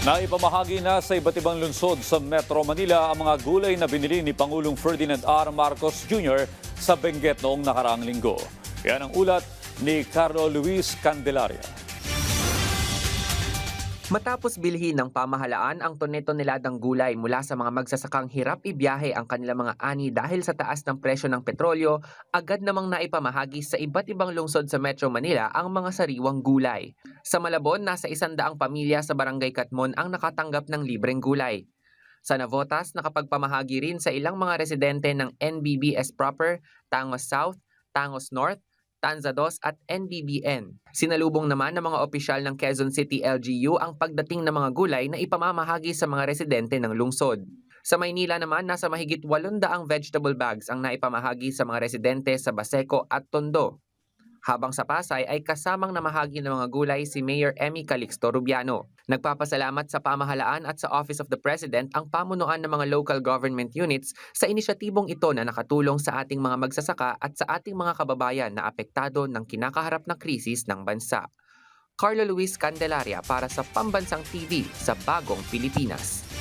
Naipamahagi na sa iba't ibang lungsod sa Metro Manila ang mga gulay na binili ni Pangulong Ferdinand R. Marcos Jr. sa Benguet noong nakaraang linggo. Yan ang ulat ni Carlo Luis Candelaria. Matapos bilhin ng pamahalaan ang tonne-toneladang gulay mula sa mga magsasakang hirap ibiyahe ang kanilang mga ani dahil sa taas ng presyo ng petrolyo, agad namang naipamahagi sa iba't ibang lungsod sa Metro Manila ang mga sariwang gulay. Sa Malabon, nasa 100 pamilya sa Barangay Katmon ang nakatanggap ng libreng gulay. Sa Navotas, nakapagpamahagi rin sa ilang mga residente ng NBBS Proper, Tangos South, Tangos North, Tanza 2 at NBBN. Sinalubong naman ng mga opisyal ng Quezon City LGU ang pagdating ng mga gulay na ipamamahagi sa mga residente ng lungsod. Sa Maynila naman, nasa mahigit 800 vegetable bags ang naipamahagi sa mga residente sa Baseco at Tondo. Habang sa Pasay ay kasamang namahagi ng mga gulay si Mayor Emmy Calixto Rubiano. Nagpapasalamat sa pamahalaan at sa Office of the President ang pamunuan ng mga local government units sa inisyatibong ito na nakatulong sa ating mga magsasaka at sa ating mga kababayan na apektado ng kinakaharap na krisis ng bansa. Carlo Luis Candelaria para sa Pambansang TV sa Bagong Pilipinas.